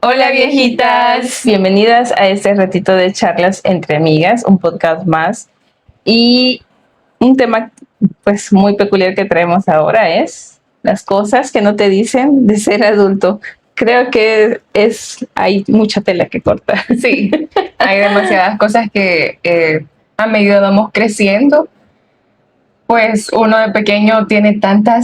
Hola viejitas, bienvenidas a este ratito de charlas entre amigas, un podcast más. Y un tema pues muy peculiar que traemos ahora es las cosas que no te dicen de ser adulto. Creo que hay mucha tela que cortar. Sí, hay demasiadas cosas que a medida vamos creciendo, pues uno de pequeño tiene tanta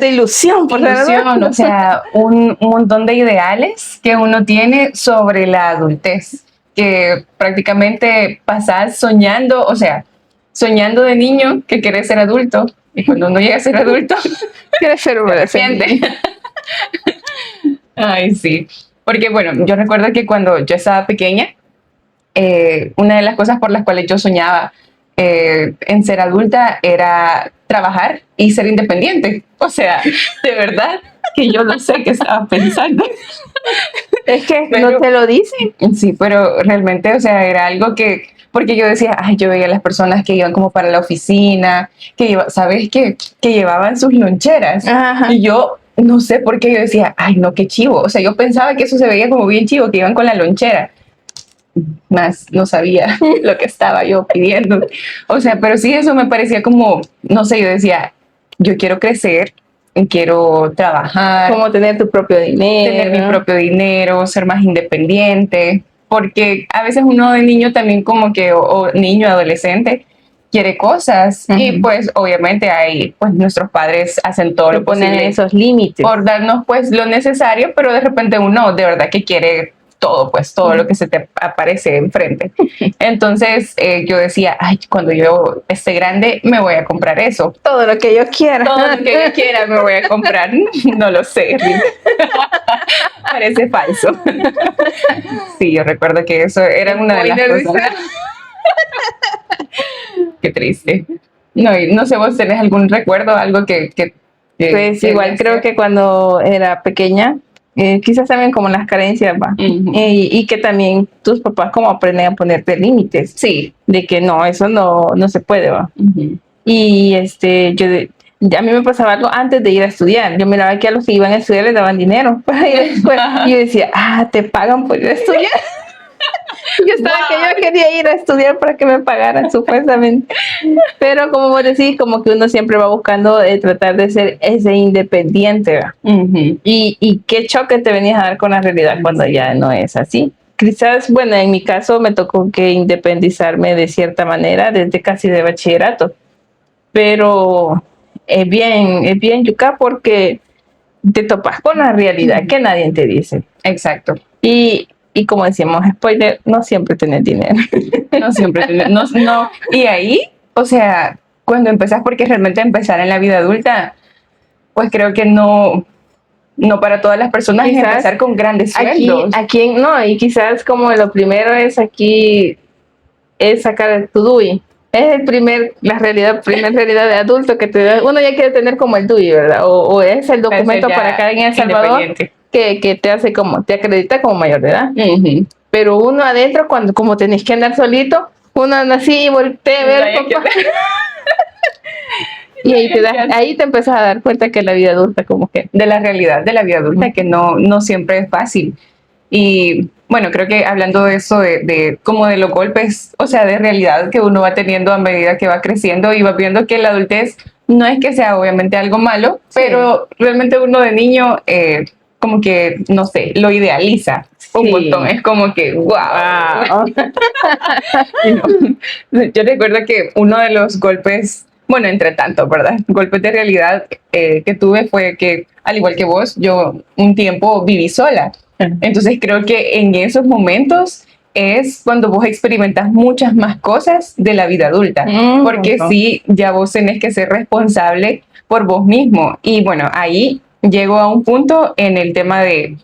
ilusión, por ilusión, o sea, un montón de ideales que uno tiene sobre la adultez, que prácticamente pasas soñando, o sea, soñando de niño que querés ser adulto, y cuando uno llega a ser adulto, quieres ser un adolescente. Ay, sí, porque bueno, yo recuerdo que cuando yo estaba pequeña, una de las cosas por las cuales yo soñaba en ser adulta era trabajar y ser independiente. O sea, de verdad que yo no sé qué estaba pensando. Es que no te lo dicen. Sí, pero realmente, o sea, era algo que, porque yo decía, ay, yo veía a las personas que iban como para la oficina, ¿sabes qué? Que llevaban sus loncheras. Ajá. Y yo no sé por qué yo decía, ay, no, qué chivo. O sea, yo pensaba que eso se veía como bien chivo, que iban con la lonchera. Más no sabía lo que estaba yo pidiendo. O sea, pero sí, eso me parecía como, no sé, yo decía, yo quiero crecer, quiero trabajar, Como tener tu propio dinero. tener mi propio dinero, ser más independiente, porque a veces uno de niño también como que, o niño, adolescente, quiere cosas y pues obviamente ahí pues nuestros padres hacen todo lo ponen posible esos límites por darnos pues lo necesario, pero de repente uno de verdad que quiere todo, pues todo lo que se te aparece enfrente. Entonces yo decía, ay, cuando yo esté grande me voy a comprar eso. Todo lo que yo quiera. Todo lo que yo quiera me voy a comprar. No lo sé, parece falso. Sí, yo recuerdo que eso era una de las cosas. Qué triste. No, y no sé, vos tenés algún recuerdo, algo que pues igual creo que cuando era pequeña, quizás también como las carencias, va. Y que también tus papás como aprenden a ponerte límites. Sí. De que no, eso no se puede, va. Y a mí me pasaba algo antes de ir a estudiar. Yo miraba que a los que iban a estudiar les daban dinero para ir a la escuela. Y yo decía, te pagan por ir a estudiar. Yo estaba que yo quería ir a estudiar para que me pagaran supuestamente. Pero como vos decís, como que uno siempre va buscando tratar de ser ese independiente. Y qué choque te venías a dar con la realidad cuando ya no es así. Quizás, bueno, en mi caso me tocó que independizarme de cierta manera desde casi de bachillerato. Pero es bien yuca porque te topas con la realidad que nadie te dice. Exacto. Y como decíamos, spoiler, no siempre tenés dinero. No siempre tenés, no. Y ahí, o sea, cuando empezás, porque realmente empezar en la vida adulta, pues creo que no para todas las personas quizás, es empezar con grandes sueldos. Y quizás como lo primero es aquí, es sacar tu DUI. Es la primera realidad de adulto que te da. Uno ya quiere tener como el DUI, ¿verdad? O es el documento para acá en El Salvador que te hace te acredita como mayor de edad. Pero uno adentro, como tenés que andar solito, uno anda así y voltea a ver papá. Y ahí te empiezas a dar cuenta que la vida adulta como que... De la realidad de la vida adulta, que no siempre es fácil. Y bueno, creo que hablando de eso, como de los golpes, o sea, de realidad que uno va teniendo a medida que va creciendo y va viendo que la adultez no es que sea obviamente algo malo, pero realmente uno de niño como que, no sé, lo idealiza un montón. Es como que, wow. Yo recuerdo que uno de los golpes, bueno, entre tanto, ¿verdad? Golpes de realidad que tuve fue que, al igual que vos, yo un tiempo viví sola. Entonces creo que en esos momentos es cuando vos experimentas muchas más cosas de la vida adulta, porque sí, ya vos tenés que ser responsable por vos mismo. Y bueno, ahí llego a un punto en el tema de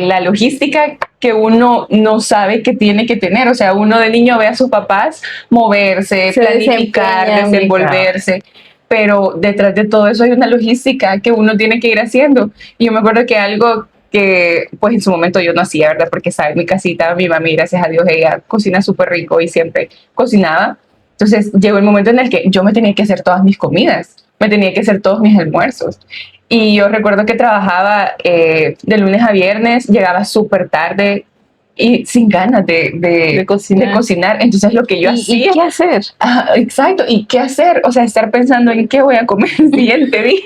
la logística que uno no sabe que tiene que tener. O sea, uno de niño ve a sus papás moverse, planificar, desenvolverse, pero detrás de todo eso hay una logística que uno tiene que ir haciendo. Y yo me acuerdo que algo que pues en su momento yo no hacía, ¿verdad? Porque sabe, mi casita, mi mami, gracias a Dios, ella cocina súper rico y siempre cocinaba. Entonces llegó el momento en el que yo me tenía que hacer todas mis comidas, me tenía que hacer todos mis almuerzos. Y yo recuerdo que trabajaba de lunes a viernes, llegaba súper tarde y sin ganas de cocinar. Entonces lo que yo hacía... ¿Y qué hacer? Exacto, ¿y qué hacer? O sea, estar pensando en qué voy a comer el siguiente día.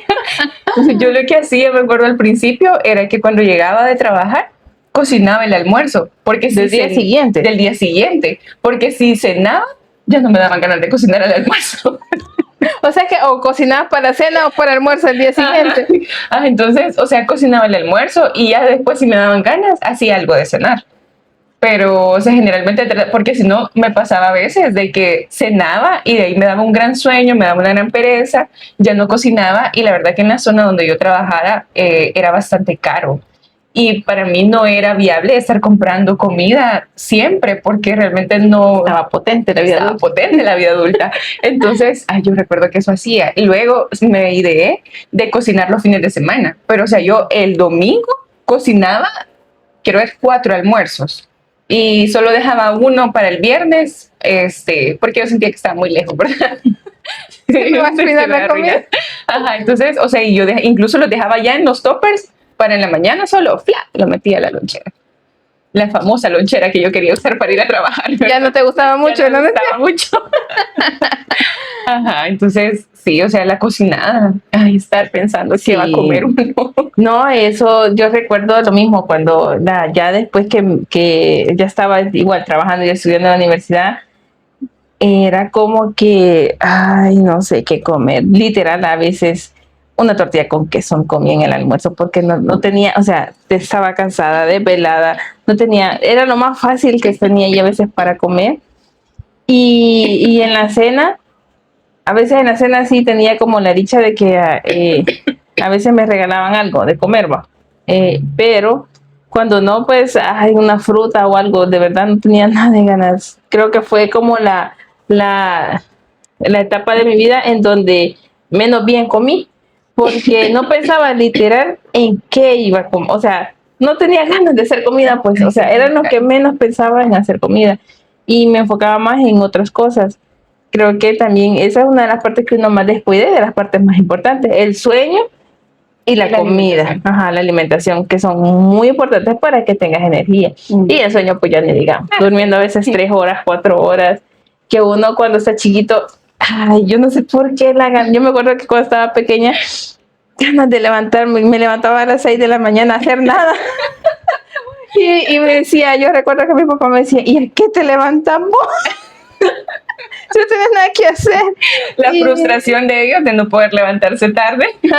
Entonces yo lo que hacía, me acuerdo al principio, era que cuando llegaba de trabajar, cocinaba el almuerzo. Porque ¿Del día siguiente? Del día siguiente. Porque si cenaba, ya no me daban ganas de cocinar el almuerzo. O sea que o cocinabas para cena o para almuerzo el día siguiente. Entonces, o sea, cocinaba el almuerzo y ya después, si me daban ganas, hacía algo de cenar. Pero, o sea, generalmente, porque si no, me pasaba a veces de que cenaba y de ahí me daba un gran sueño, me daba una gran pereza, ya no cocinaba y la verdad que en la zona donde yo trabajara era bastante caro. Y para mí no era viable estar comprando comida siempre porque realmente no... Estaba potente la vida adulta. Entonces, yo recuerdo que eso hacía. Y luego me ideé de cocinar los fines de semana. Pero, o sea, yo el domingo cocinaba, quiero ver, 4 almuerzos. Y solo dejaba uno para el viernes, porque yo sentía que estaba muy lejos, ¿verdad? ¿Me vas a cuidar la comida? Entonces, o sea, y yo incluso los dejaba ya en los toppers para en la mañana solo, lo metía a la lonchera. La famosa lonchera que yo quería usar para ir a trabajar, ¿verdad? Ya no te gustaba mucho, ¿no? Me gustaba mucho. Entonces, sí, o sea, la cocinada, estar pensando qué va a comer uno. No, eso yo recuerdo lo mismo cuando ya después que ya estaba igual trabajando y estudiando en la universidad, era como que, no sé qué comer. Literal, a veces una tortilla con queso comía en el almuerzo porque no tenía, o sea, estaba cansada, desvelada, no tenía, era lo más fácil que tenía y a veces para comer. Y en la cena, a veces en la cena sí tenía como la dicha de que a veces me regalaban algo de comer, va. Pero cuando no, pues hay una fruta o algo, de verdad no tenía nada de ganas. Creo que fue como la etapa de mi vida en donde menos bien comí, porque no pensaba literal en qué iba a comer. O sea, no tenía ganas de hacer comida, pues, o sea, era lo que menos pensaba en hacer comida y me enfocaba más en otras cosas. Creo que también esa es una de las partes que uno más descuide, de las partes más importantes, el sueño y la comida, la alimentación, que son muy importantes para que tengas energía. Y el sueño, pues ya ni digamos, durmiendo a veces 3 horas, 4 horas, que uno cuando está chiquito, yo no sé por qué yo me acuerdo que cuando estaba pequeña, ganas de levantarme, me levantaba a las 6 de la mañana a hacer nada. y me decía, yo recuerdo que mi papá me decía, ¿y a qué te levantamos? Si no tienes nada que hacer. La frustración de ellos de no poder levantarse tarde. Y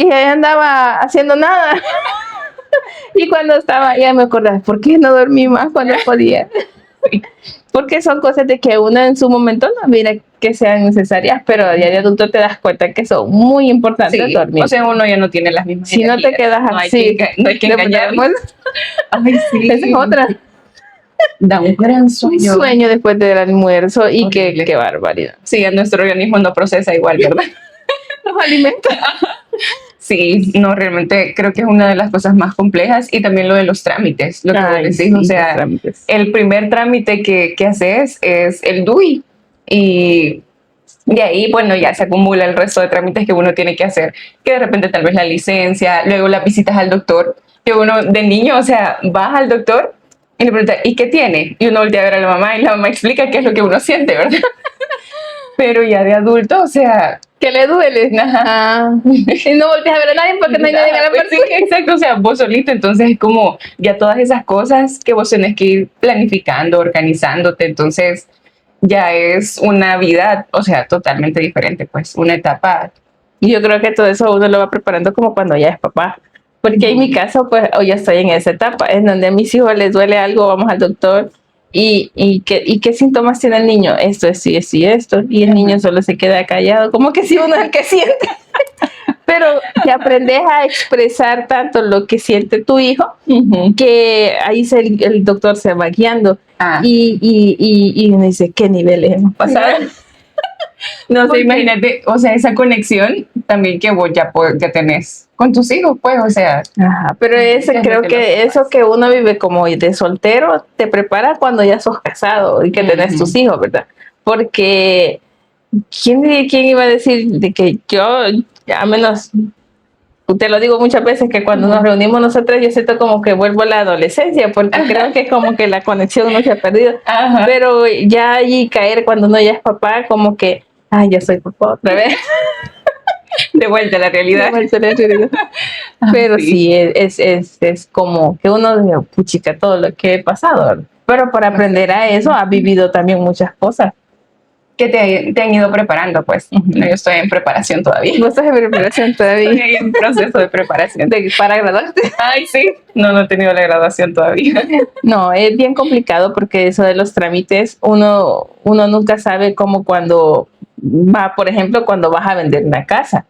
ella andaba haciendo nada. Y cuando estaba, ya me acordaba, ¿por qué no dormí más cuando podía? Porque son cosas de que uno en su momento no mira que sean necesarias, pero ya de adulto te das cuenta que son muy importantes dormir. O sea, uno ya no tiene las mismas si energías. No te quedas así. No hay que engañarnos. Sí. Esa es otra. Da un gran sueño. Un sueño después del almuerzo y qué barbaridad. Sí, nuestro organismo no procesa igual, ¿verdad? Los alimentos. Sí, no, realmente creo que es una de las cosas más complejas y también lo de los trámites, lo que vos decís, sí, o sea, el primer trámite que haces es el DUI y de ahí, bueno, ya se acumula el resto de trámites que uno tiene que hacer, que de repente tal vez la licencia, luego las visitas al doctor, que uno de niño, o sea, vas al doctor y le pregunta, ¿y qué tiene? Y uno voltea a ver a la mamá y la mamá explica qué es lo que uno siente, ¿verdad? Pero ya de adulto, o sea, que le duele. Y no volteas a ver a nadie porque no hay nadie en la parte. Sí, exacto, o sea, vos solito, entonces es como ya todas esas cosas que vos tenés que ir planificando, organizándote, entonces ya es una vida, o sea, totalmente diferente, pues, una etapa. Y yo creo que todo eso uno lo va preparando como cuando ya es papá. Porque en mi caso, pues, hoy ya estoy en esa etapa, en donde a mis hijos les duele algo, vamos al doctor. ¿Y qué síntomas tiene el niño? Esto, esto y esto. Y el niño solo se queda callado, como que si uno es el que siente. Pero te aprendes a expresar tanto lo que siente tu hijo, que ahí el doctor se va guiando. Y uno dice, ¿qué niveles hemos pasado? No sé, imagínate, o sea, esa conexión también que vos ya tenés con tus hijos, pues, o sea. Pero creo que eso que uno vive como de soltero te prepara cuando ya sos casado y que tenés tus hijos, ¿verdad? Porque ¿quién iba a decir de que yo a menos, te lo digo muchas veces, que cuando nos reunimos nosotros yo siento como que vuelvo a la adolescencia, porque creo que es como que la conexión no se ha perdido. Ajá. Pero ya allí caer cuando uno ya es papá, como que, ay, ya soy papá otra vez. De vuelta a la realidad. De vuelta a la realidad. Pero sí, es como que uno dice, puchica, todo lo que he pasado. Pero para aprender a eso, ha vivido también muchas cosas. Que te han ido preparando, pues. No, yo estoy en preparación todavía. ¿Vos estás en preparación todavía? Estoy en proceso de preparación. ¿Para graduarte? Ay, sí. No he tenido la graduación todavía. No, es bien complicado porque eso de los trámites, uno nunca sabe cómo cuando va, por ejemplo, cuando vas a vender una casa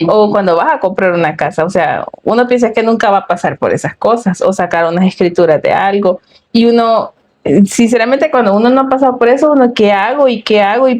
o cuando vas a comprar una casa. O sea, uno piensa que nunca va a pasar por esas cosas o sacar unas escrituras de algo y uno, sinceramente, cuando uno no ha pasado por eso, uno qué hago y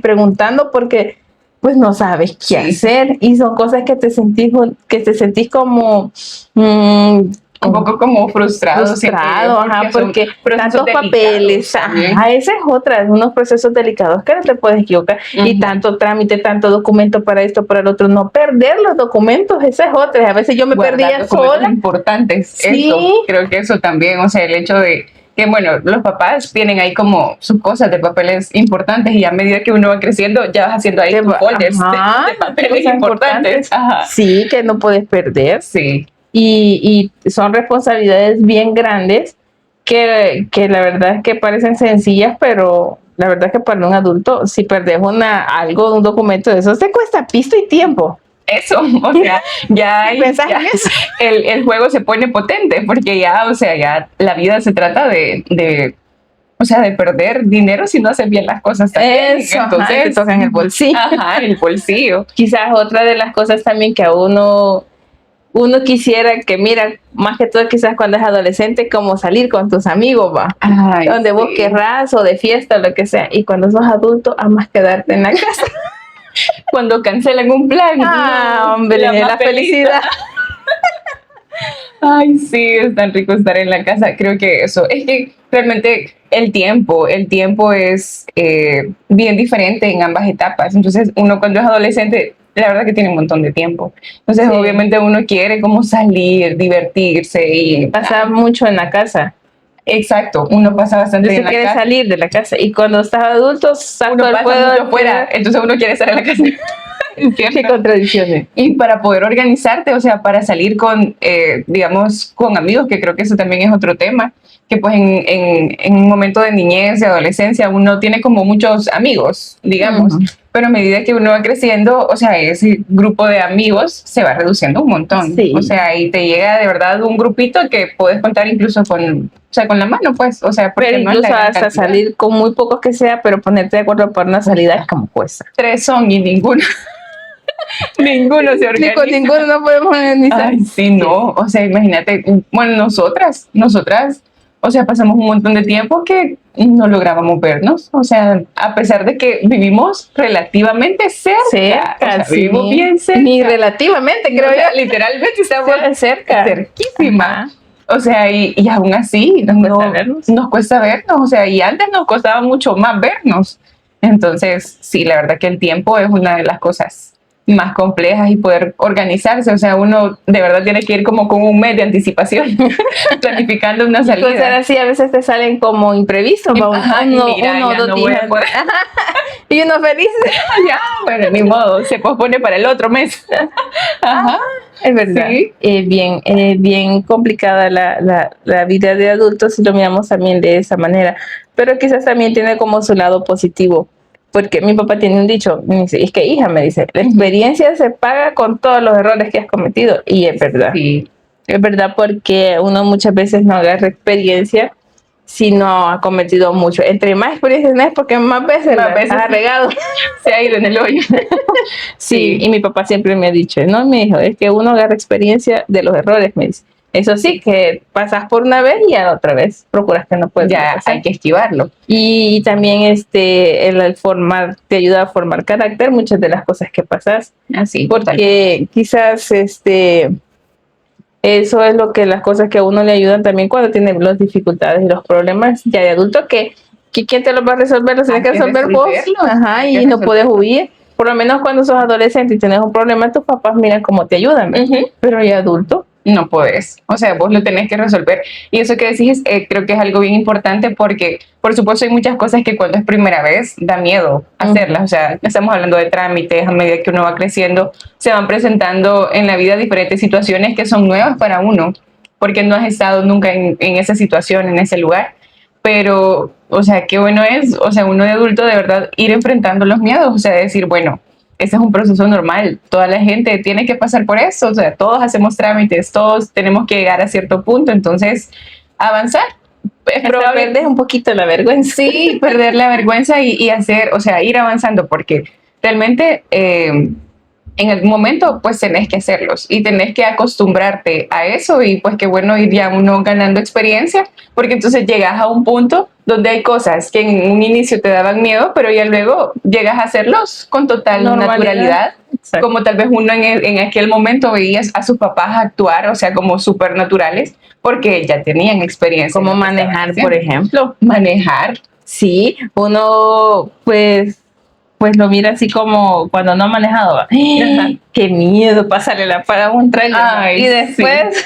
preguntando porque pues no sabes qué hacer y son cosas que te sentís como un poco como frustrado, ajá, porque tantos papeles, ajá, esa es otra, unos procesos delicados que no te puedes equivocar, y tanto trámite, tanto documento para esto, para el otro, no perder los documentos, esa es otra, a veces yo me perdía sola. Importantes, sí. Eso, creo que eso también, o sea, el hecho de que, bueno, los papás tienen ahí como sus cosas de papeles importantes y a medida que uno va creciendo ya vas haciendo ahí tus folders de papeles importantes. Ajá. Sí, que no puedes perder. Sí. Y son responsabilidades bien grandes que la verdad es que parecen sencillas, pero la verdad es que para un adulto, si perdes algo, un documento de esos, te cuesta pisto y tiempo. Eso, o sea, ya el juego se pone potente, porque ya, o sea, ya la vida se trata de perder dinero si no hacen bien las cosas también. Eso, entonces te tocan el bolsillo. Ajá, el bolsillo. Quizás otra de las cosas también que a uno quisiera que, mira, más que todo quizás cuando es adolescente, como salir con tus amigos, va. Ay, donde vos querrás, o de fiesta, o lo que sea. Y cuando sos adulto, amas quedarte en la casa. Cuando cancelan un plan. Hombre, la felicidad. Ay, sí, es tan rico estar en la casa. Creo que eso, es que realmente el tiempo es bien diferente en ambas etapas. Entonces, uno cuando es adolescente, la verdad que tiene un montón de tiempo. Entonces, obviamente uno quiere como salir, divertirse y pasar mucho en la casa. Exacto, uno pasa bastante en la casa. Quiere salir de la casa. Y cuando estás adulto, uno pasa mucho afuera. Entonces, uno quiere estar en la casa. Qué contradicciones. Y para poder organizarte, o sea, para salir con, digamos, con amigos, que creo que eso también es otro tema, que pues en un momento de niñez, de adolescencia, uno tiene como muchos amigos, digamos, pero a medida que uno va creciendo, o sea, ese grupo de amigos se va reduciendo un montón. Sí. O sea, y te llega de verdad un grupito que puedes contar incluso con la mano, pues, o sea, porque pero no incluso hasta salir con muy pocos que sea, pero ponerte de acuerdo para una salida es como cuesta. 3 son y ninguno. Ninguno se organiza. Con ninguno no podemos organizar. Ay, sí, no. O sea, imagínate, bueno, nosotras, o sea, pasamos un montón de tiempo que no lográbamos vernos. O sea, a pesar de que vivimos relativamente cerca. O sea, vivimos bien cerca. Ni relativamente, creo yo. Literalmente estamos cerca. Cerquísima. Ajá. O sea, y aún así nos cuesta vernos. O sea, y antes nos costaba mucho más vernos. Entonces, sí, la verdad que el tiempo es una de las cosas más complejas y poder organizarse, o sea, uno de verdad tiene que ir como con un mes de anticipación planificando una salida. Pues así a veces te salen como imprevistos, uno o 2 días. Y uno feliz. Ya, bueno, ni modo, se pospone para el otro mes. Ajá. Es verdad. Sí. Bien complicada la vida de adultos si lo miramos también de esa manera, pero quizás también tiene como su lado positivo. Porque mi papá tiene un dicho, me dice, es que hija, me dice, la experiencia se paga con todos los errores que has cometido. Y es verdad. Sí. Es verdad, porque uno muchas veces no agarra experiencia si no ha cometido mucho. Entre más experiencias no es porque más veces ha regado. Se ha ido en el hoyo. Sí, y mi papá siempre me ha dicho, no, mi hijo, es que uno agarra experiencia de los errores, me dice. Eso sí, que pasas por una vez y a la otra vez procuras que no puedas. Ya hay que esquivarlo. Y también el formar, te ayuda a formar carácter, muchas de las cosas que pasas. Así. Porque quizás eso es las cosas que a uno le ayudan también cuando tiene las dificultades y los problemas ya de adulto, que ¿quién te los va a resolver? Los tienes que resolver vos. Ajá, y no puedes huir. por lo menos cuando sos adolescente y tienes un problema, tus papás miran cómo te ayudan, pero ya adulto. No podés, o sea, vos lo tenés que resolver. Y eso que decís, creo que es algo bien importante porque, por supuesto, hay muchas cosas que cuando es primera vez da miedo hacerlas. O sea, estamos hablando de trámites, a medida que uno va creciendo, se van presentando en la vida diferentes situaciones que son nuevas para uno, porque no has estado nunca en esa situación, en ese lugar. Pero, o sea, qué bueno es, o sea, uno de adulto de verdad ir enfrentando los miedos, o sea, decir, bueno, ese es un proceso normal, toda la gente tiene que pasar por eso, o sea, todos hacemos trámites, todos tenemos que llegar a cierto punto, entonces avanzar. Es probable perder un poquito la vergüenza. Sí, perder la vergüenza y hacer, o sea, ir avanzando, porque realmente en algún momento pues tenés que hacerlos y tenés que acostumbrarte a eso y pues qué bueno ir ya uno ganando experiencia, porque entonces llegas a un punto donde hay cosas que en un inicio te daban miedo, pero ya luego llegas a hacerlos con total naturalidad. Exacto. Como tal vez uno en aquel momento veías a sus papás actuar, o sea, como súper naturales, porque ya tenían experiencia. Como manejar, por ejemplo. Manejar. Sí, uno pues lo mira así como cuando no ha manejado. Qué miedo pasarle la para un trailer. Ay, y después, sí.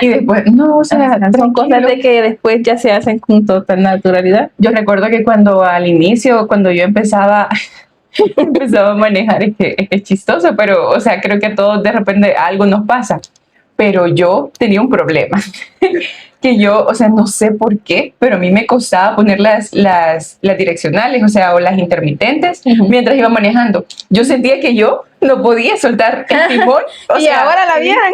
Y después, no, o sea, son cosas de que después ya se hacen con total naturalidad. Yo recuerdo que cuando al inicio, cuando yo empezaba a manejar, es chistoso, pero, o sea, creo que a todos de repente algo nos pasa. Pero yo tenía un problema, que yo, o sea, no sé por qué, pero a mí me costaba poner las direccionales, o sea, o las intermitentes, mientras iba manejando. Yo sentía que yo no podía soltar el timón. O y sea, ahora la vieran.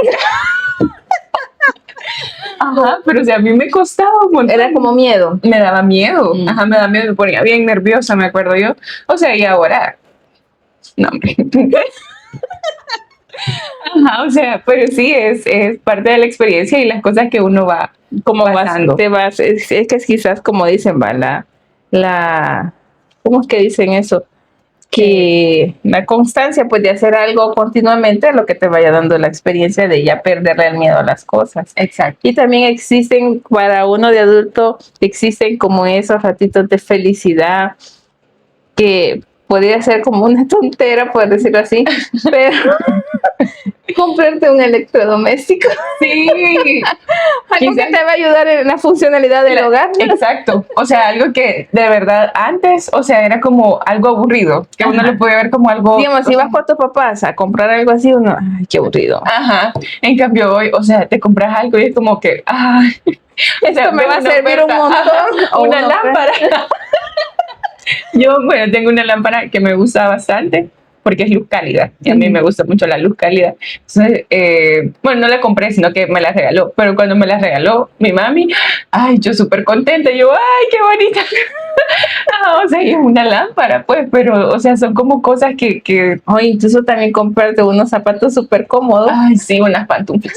Ajá, pero o sea, a mí me costaba un montón. Era como miedo. Me daba miedo, ajá, me daba miedo, me ponía bien nerviosa, me acuerdo yo. O sea, y ahora, no, hombre. Ajá, o sea, pero sí, es parte de la experiencia y las cosas que uno va como pasando. Es que es quizás como dicen, va, ¿cómo es que dicen eso? Que la constancia pues de hacer algo continuamente es lo que te vaya dando la experiencia de ya perderle el miedo a las cosas. Exacto. Y también existen, para uno de adulto, existen como esos ratitos de felicidad que podría ser como una tontera, por decirlo así, pero comprarte un electrodoméstico. Sí. Algo que te va a ayudar en la funcionalidad del hogar. Exacto. O sea, algo que de verdad antes, o sea, era como algo aburrido, que uno lo puede ver como algo... Digamos, si vas con tus papás a comprar algo así, uno, ay, qué aburrido. Ajá. En cambio hoy, o sea, te compras algo y es como que, ay, esto me va a servir un montón. Ajá, o una lámpara. Yo, bueno, tengo una lámpara que me gusta bastante porque es luz cálida y a mí me gusta mucho la luz cálida. Entonces, bueno, no la compré, sino que me la regaló, pero cuando me la regaló mi mami, ay, yo súper contenta, yo, ay, qué bonita. O sea, es una lámpara, pues, pero, o sea, son como cosas que... Oye, incluso también comprarte unos zapatos súper cómodos. Ay, sí, unas pantuflas.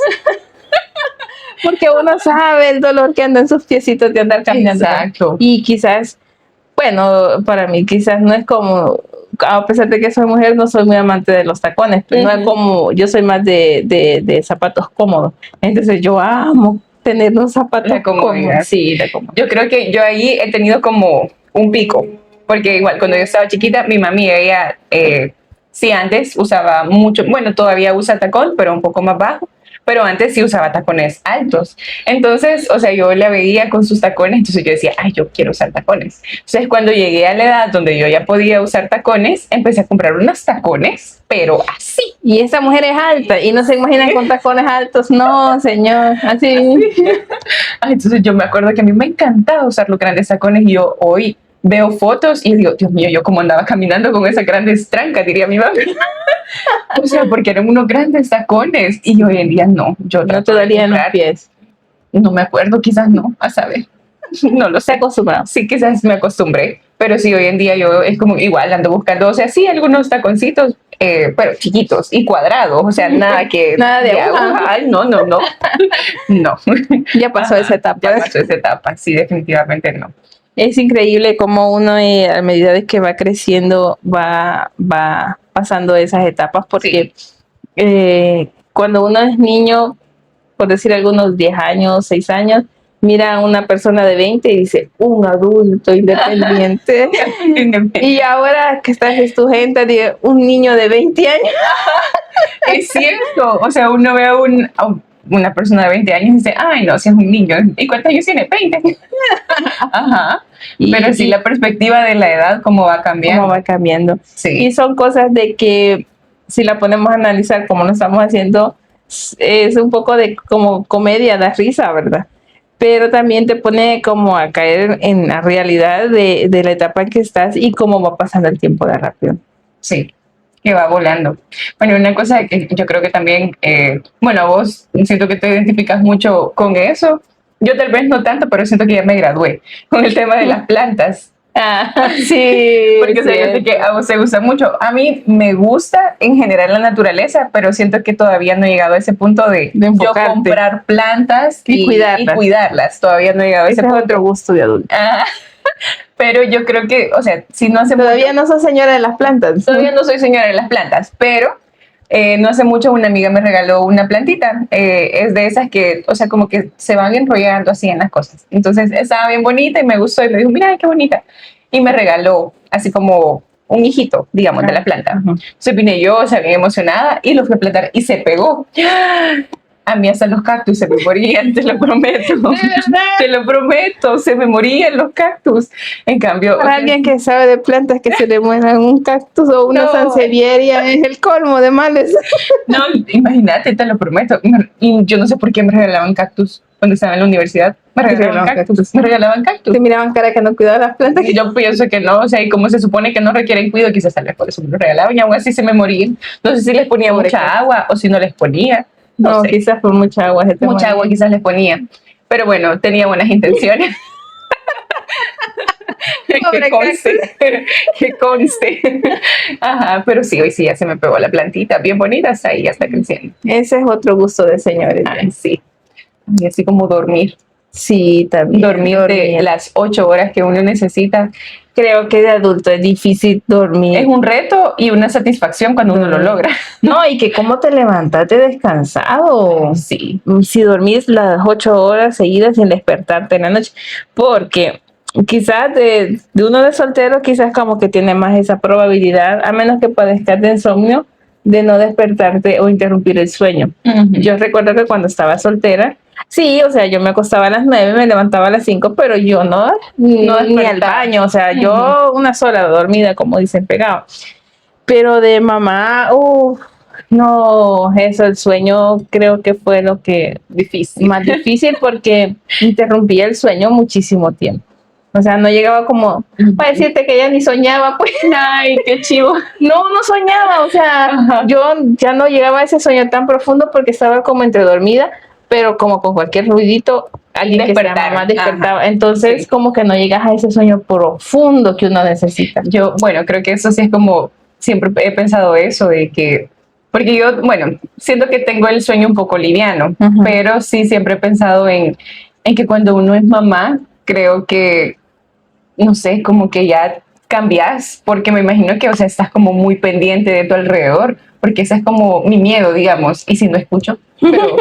Porque uno sabe el dolor que anda en sus piecitos de andar caminando. Exacto. Y quizás, bueno, para mí quizás no es como, a pesar de que soy mujer, no soy muy amante de los tacones, pero no es como, yo soy más de zapatos cómodos. Entonces yo amo tener unos zapatos cómodos. Sí, yo creo que yo ahí he tenido como un pico, porque igual cuando yo estaba chiquita, mi mami, ella sí antes usaba mucho, bueno, todavía usa tacón, pero un poco más bajo. Pero antes sí usaba tacones altos. Entonces, o sea, yo la veía con sus tacones, entonces yo decía, ay, yo quiero usar tacones. Entonces, cuando llegué a la edad donde yo ya podía usar tacones, empecé a comprar unos tacones, pero así. Y esa mujer es alta y no se imaginan con tacones altos. No, señor, así. Entonces, yo me acuerdo que a mí me encantaba usar los grandes tacones y yo hoy veo fotos y digo, Dios mío, yo cómo andaba caminando con esas grandes trancas, diría mi mamá. O sea, porque eran unos grandes tacones y hoy en día no. Yo no te darían los pies. No me acuerdo, quizás no, a saber. No lo sé. Acostumbrado. Sí, quizás me acostumbré, pero sí, hoy en día yo es como igual ando buscando, o sea, sí, algunos taconcitos, pero chiquitos y cuadrados, o sea, nada que... nada de aguja. Ay, no. No. Ya pasó esa etapa. Ya pasó esa etapa, sí, definitivamente no. Es increíble cómo uno a medida de que va creciendo va pasando esas etapas porque cuando uno es niño, por decir algunos 10 años, 6 años, mira a una persona de 20 y dice, un adulto independiente. Y ahora que estás en tu gente, de un niño de 20 años. Es cierto, o sea, uno ve a una persona de 20 años y dice, ay, no, si es un niño. ¿Y cuántos años tiene? 20. Ajá. Pero sí, la perspectiva de la edad, cómo va cambiando. Cómo va cambiando. Sí. Y son cosas de que, si la ponemos a analizar como lo estamos haciendo, es un poco de como comedia, da risa, ¿verdad? Pero también te pone como a caer en la realidad de la etapa en que estás y cómo va pasando el tiempo de rápido. Sí, que va volando. Bueno, una cosa que yo creo que también, bueno, vos siento que te identificas mucho con eso. Yo tal vez no tanto, pero siento que ya me gradué con el tema de las plantas. Sí, porque o sea, yo sé que a vos te gusta mucho. A mí me gusta en general la naturaleza, pero siento que todavía no he llegado a ese punto de yo comprar plantas y cuidarlas. Todavía no he llegado a ese punto. Es otro gusto de adulto. Pero yo creo que, o sea, si no hace todavía no soy señora de las plantas. Todavía no soy señora de las plantas, pero no hace mucho una amiga me regaló una plantita. Es de esas que, o sea, como que se van enrollando así en las cosas. Entonces estaba bien bonita y me gustó y me dijo, mira, qué bonita. Y me regaló así como un hijito, digamos, de la planta. Entonces vine yo, o sea, bien emocionada y lo fui a plantar y se pegó. A mí hasta los cactus se me morían, te lo prometo. Te lo prometo, se me morían los cactus. En cambio... Para alguien que sabe de plantas que se le mueran un cactus o una sansevieria es el colmo de males. No, imagínate, te lo prometo. Y yo no sé por qué me regalaban cactus cuando estaba en la universidad. Me regalaban cactus. Me regalaban cactus. Te miraban cara que no cuidaba las plantas. Y yo pienso que no, o sea, y como se supone que no requieren cuidado, quizás tal vez por eso me lo regalaban y aún así se me morían. No sé si les ponía mucha agua o si no les ponía. No, quizás por mucha agua. Mucha agua quizás les ponía. Pero bueno, tenía buenas intenciones. que conste. Que conste. Ajá, pero sí, hoy sí ya se me pegó la plantita. Bien bonita, hasta ahí ya está creciendo. Ese es otro gusto de señores. Ay, sí. Y así como dormir. Sí, también. Dormir de las 8 horas que uno necesita. Creo que de adulto es difícil dormir. Es un reto y una satisfacción cuando uno lo logra. No, y que cómo te levantaste descansado. Sí. Si dormís las 8 horas seguidas sin despertarte en la noche. Porque quizás de uno de soltero, quizás como que tiene más esa probabilidad, a menos que padezcas de insomnio, de no despertarte o interrumpir el sueño. Yo recuerdo que cuando estaba soltera, sí, o sea, yo me acostaba a las 9, me levantaba a las 5, pero yo no ni al baño, o sea, yo una sola dormida, como dicen, pegado. Pero de mamá, no, eso, el sueño creo que fue lo que más difícil porque interrumpía el sueño muchísimo tiempo. O sea, no llegaba como para decirte que ya ni soñaba, pues. Ay, qué chivo. No soñaba, o sea, yo ya no llegaba a ese sueño tan profundo porque estaba como entre dormida, pero como con cualquier ruidito, alguien que sea mamá despertaba. Entonces, como que no llegas a ese sueño profundo que uno necesita. Yo, bueno, creo que eso sí es como, siempre he pensado eso, de que, porque yo, bueno, siento que tengo el sueño un poco liviano, pero sí siempre he pensado en que cuando uno es mamá, creo que, no sé, como que ya cambias, porque me imagino que, o sea, estás como muy pendiente de tu alrededor, porque ese es como mi miedo, digamos, y si no escucho, pero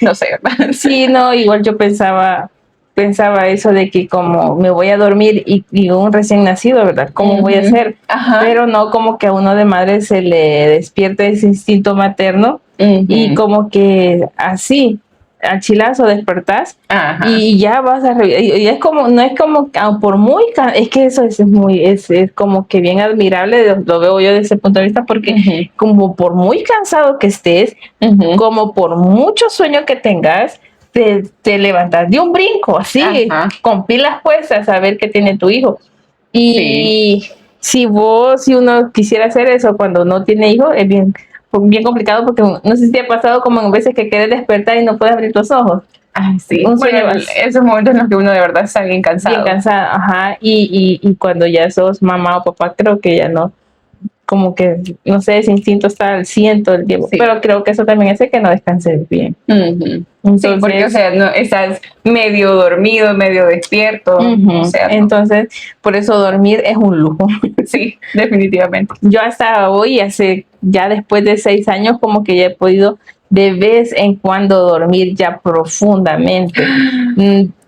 no sé, ¿verdad? Sí, no, igual yo pensaba eso de que como me voy a dormir y un recién nacido, ¿verdad? ¿Cómo voy a hacer? Pero no, como que a uno de madre se le despierta ese instinto materno y como que así, al chilazo despertás y ya vas a y es como, no es como por muy es que eso es muy es como que bien admirable, lo veo yo desde ese punto de vista, porque como por muy cansado que estés, como por mucho sueño que tengas, te levantas de un brinco así, con pilas puestas, a ver qué tiene tu hijo. Y si uno quisiera hacer eso cuando no tiene hijo, es bien complicado, porque no sé si te ha pasado como en veces que quieres despertar y no puedes abrir los ojos. Ay, sí. Bueno, esos momentos en los que uno de verdad está bien cansado. Bien cansado, y cuando ya sos mamá o papá, creo que ya no, como que, no sé, ese instinto está al 100 todo el tiempo. Pero creo que eso también hace que no descanses bien. Entonces, sí, porque, o sea, no, estás medio dormido, medio despierto. O sea, entonces, por eso dormir es un lujo. Sí, definitivamente. Yo hasta hoy, ya después de 6 años, como que ya he podido de vez en cuando dormir ya profundamente.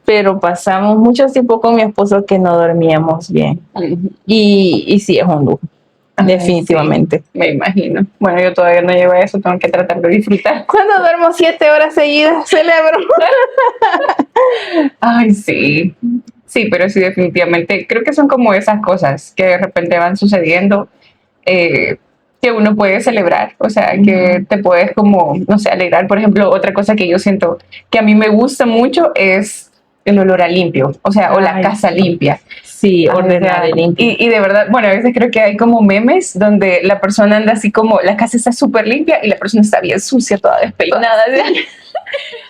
Pero pasamos mucho tiempo con mi esposo que no dormíamos bien. Y sí, es un lujo. Ay, definitivamente. Sí, me imagino. Bueno, yo todavía no llego a eso, tengo que tratar de disfrutar. Cuando duermo 7 horas seguidas, celebro. Ay, sí. Sí, pero sí, definitivamente. Creo que son como esas cosas que de repente van sucediendo que uno puede celebrar. O sea, que te puedes como, no sé, alegrar. Por ejemplo, otra cosa que yo siento que a mí me gusta mucho es el olor a limpio. O sea, o la casa limpia. Sí, ordenada y limpia. Y de verdad, bueno, a veces creo que hay como memes donde la persona anda así como, la casa está súper limpia y la persona está bien sucia, toda despeinada.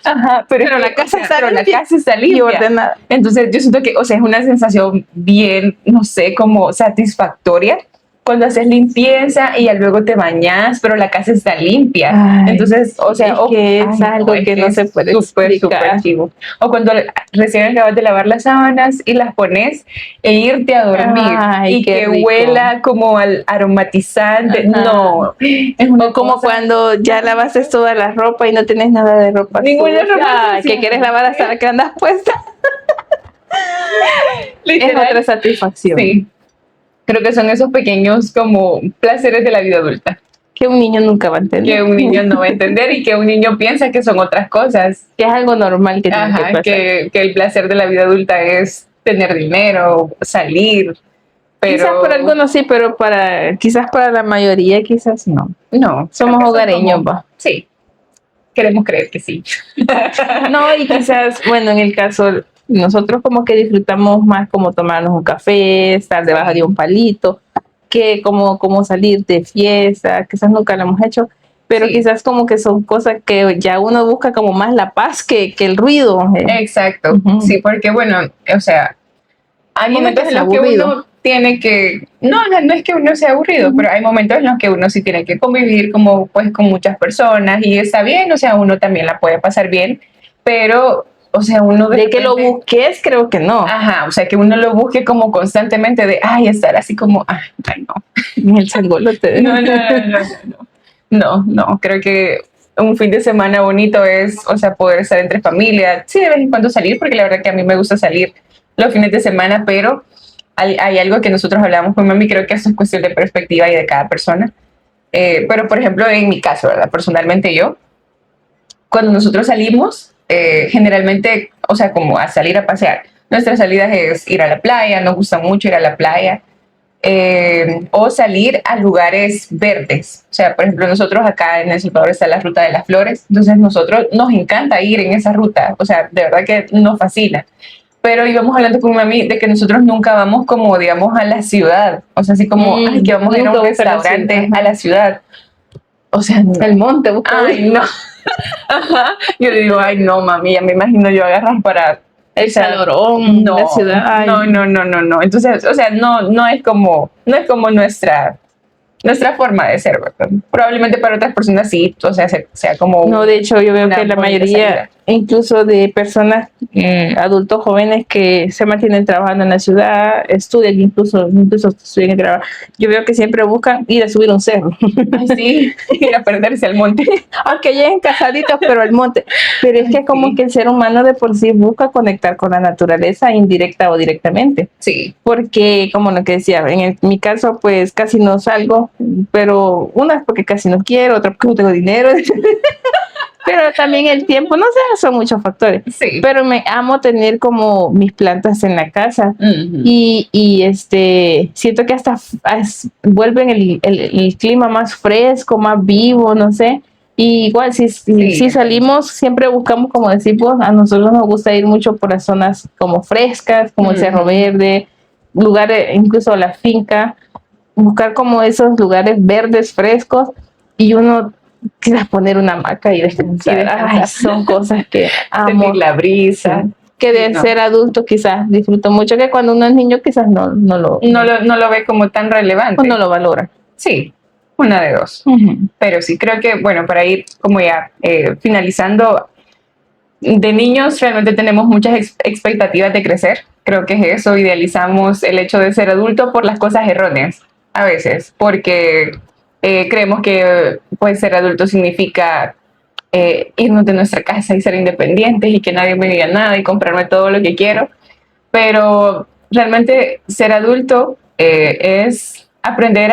Ajá, pero la casa está pero limpia la casa está limpia y ordenada. Entonces yo siento que, o sea, es una sensación bien, no sé, como satisfactoria cuando haces limpieza y ya luego te bañas, pero la casa está limpia. Ay, Entonces, o sea, es que es algo que no se puede explicar. chivo. O cuando recién acabas de lavar las sábanas y las pones e irte a dormir Ay, y qué que rico. huela como al aromatizante. Ajá. No, es una O como cosa- cuando ya lavaste toda la ropa y no tienes nada de ropa Ninguna sucia. ropa Ay, sucia. que quieres lavar hasta la que andas puesta. Es Literal. otra satisfacción. Sí. Creo que son esos pequeños como placeres de la vida adulta Que un niño nunca va a entender. que un niño no va a entender y que un niño piensa que son otras cosas. Que es algo normal que tiene que Ajá, pasar. que el placer de la vida adulta es tener dinero, salir, pero Quizás para algunos sí, pero quizás para la mayoría quizás no. no, Somos creo que son hogareños, como- va. Sí, queremos creer que sí. No, y quizás, bueno, en el caso, nosotros como que disfrutamos más como tomarnos un café, estar debajo de un palito, que como salir de fiesta, quizás nunca lo hemos hecho, pero Sí. quizás como que son cosas que ya uno busca como más la paz que el ruido. Exacto, Ujú. sí, porque bueno, o sea, hay Sí, momentos que en sea los que aburrido. uno tiene que, no es que uno sea aburrido, pero hay momentos en los que uno sí tiene que convivir como pues con muchas personas y está bien, o sea, uno también la puede pasar bien, pero, o sea, uno De que lo repente- busques, creo que no. Ajá, o sea, que uno lo busque como constantemente de, ay, estar así como, ay, no. En el sangolote. No, creo que un fin de semana bonito es, o sea, poder estar entre familia, sí, de vez en cuando salir, porque la verdad que a mí me gusta salir los fines de semana, pero hay algo que nosotros hablamos con mami, creo que eso es cuestión de perspectiva y de cada persona. Pero, por ejemplo, en mi caso, ¿verdad? Personalmente yo, cuando nosotros salimos, generalmente, o sea, como a salir a pasear, nuestras salidas es ir a la playa, nos gusta mucho ir a la playa, o salir a lugares verdes. O sea, por ejemplo, nosotros acá en El Salvador está la Ruta de las Flores, entonces nosotros nos encanta ir en esa ruta, o sea, de verdad que nos fascina. Pero íbamos hablando con mami de que nosotros nunca vamos como, digamos, a la ciudad. O sea, así como, ay, que vamos a ir a un nunca buscar la restaurante ciudad. a la ciudad. O sea, no. El monte, busca Ay, no. Ajá. Yo le digo, ay, no, mami, ya me imagino yo agarrar para el o sea, calorón, no, la ciudad. Ay. no. Entonces, o sea, no es como nuestra forma de ser, ¿verdad? Probablemente para otras personas sí, o sea, sea como No, de hecho, yo veo una que la bonita mayoría, salida. incluso de personas, adultos jóvenes que se mantienen trabajando en la ciudad, estudian, incluso estudian y trabajan, yo veo que siempre buscan ir a subir un cerro. Ay, sí, ir a perderse al monte. Aunque lleguen casaditos, pero al monte. Pero es que como que el ser humano de por sí busca conectar con la naturaleza, indirecta o directamente. Sí, Porque, como lo que decía, mi caso, pues casi no salgo, pero una es porque casi no quiero, otra porque no tengo dinero. Pero también el tiempo, no sé, son muchos factores. sí. Pero me amo tener como mis plantas en la casa. Ujú. Y siento que hasta vuelven el clima más fresco, más vivo, no sé. Y igual, si salimos, siempre buscamos, como decimos, a nosotros nos gusta ir mucho por las zonas como frescas, como el Cerro Verde, lugares, incluso la finca, buscar como esos lugares verdes, frescos, y uno quizás poner una hamaca y descansar. Ay, son cosas que amo. Sentir la brisa. Sí. Que de no. ser adulto quizás disfruto mucho, que cuando uno es niño quizás no lo No lo ve como tan relevante. no lo valora. Sí, una de dos. Pero sí, creo que, bueno, para ir como ya finalizando, de niños realmente tenemos muchas expectativas de crecer. Creo que es eso, idealizamos el hecho de ser adulto por las cosas erróneas, a veces, porque creemos que pues ser adulto significa irnos de nuestra casa y ser independientes y que nadie me diga nada y comprarme todo lo que quiero. Pero realmente ser adulto es aprender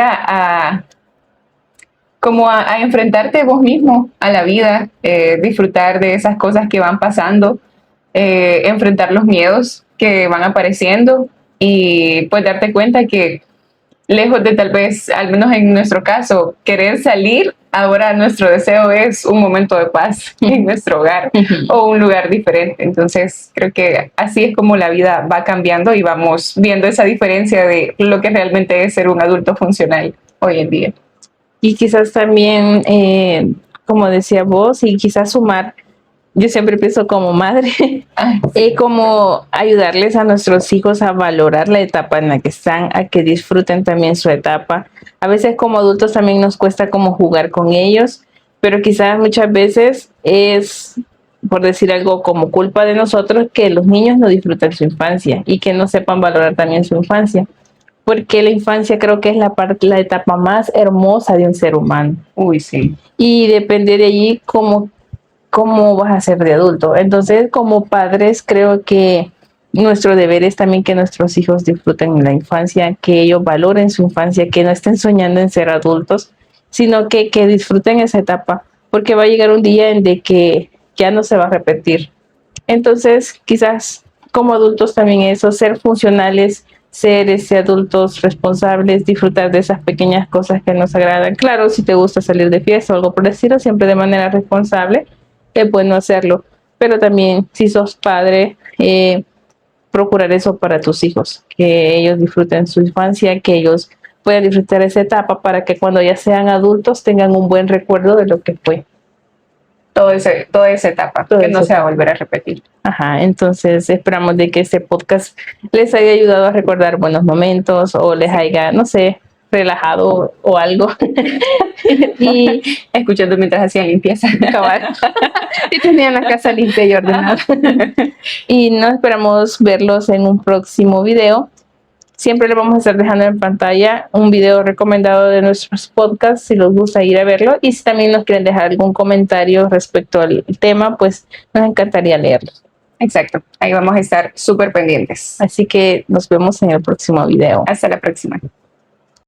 como a enfrentarte vos mismo a la vida, disfrutar de esas cosas que van pasando, enfrentar los miedos que van apareciendo y pues darte cuenta que lejos de tal vez, al menos en nuestro caso, querer salir, ahora nuestro deseo es un momento de paz en nuestro hogar o un lugar diferente. Entonces creo que así es como la vida va cambiando y vamos viendo esa diferencia de lo que realmente es ser un adulto funcional hoy en día. Y quizás también, como decía vos, y quizás sumar, yo siempre pienso como madre, como ayudarles a nuestros hijos a valorar la etapa en la que están, a que disfruten también su etapa. A veces como adultos también nos cuesta como jugar con ellos, pero quizás muchas veces es, por decir algo, como culpa de nosotros que los niños no disfruten su infancia y que no sepan valorar también su infancia. Porque la infancia creo que es la etapa más hermosa de un ser humano. Uy, sí. Y depende de allí cómo vas a ser de adulto. Entonces, como padres, creo que nuestro deber es también que nuestros hijos disfruten la infancia, que ellos valoren su infancia, que no estén soñando en ser adultos, sino que disfruten esa etapa, porque va a llegar un día en de que ya no se va a repetir. Entonces, quizás como adultos también eso, ser funcionales, ser adultos responsables, disfrutar de esas pequeñas cosas que nos agradan. Claro, si te gusta salir de fiesta o algo por el estilo, siempre de manera responsable, es bueno hacerlo. Pero también, si sos padre, procurar eso para tus hijos, que ellos disfruten su infancia, que ellos puedan disfrutar esa etapa para que cuando ya sean adultos tengan un buen recuerdo de lo que fue. Toda esa etapa, que no se va a volver a repetir. Ajá, entonces esperamos de que este podcast les haya ayudado a recordar buenos momentos o les haya, no sé, relajado o algo. Y escuchando mientras hacían limpieza. Y tenían la casa limpia y ordenada. Y nos esperamos verlos en un próximo video. Siempre les vamos a estar dejando en pantalla un video recomendado de nuestros podcasts si les gusta ir a verlo. Y si también nos quieren dejar algún comentario respecto al tema, pues nos encantaría leerlos. Exacto, ahí vamos a estar súper pendientes. Así que nos vemos en el próximo video. Hasta la próxima.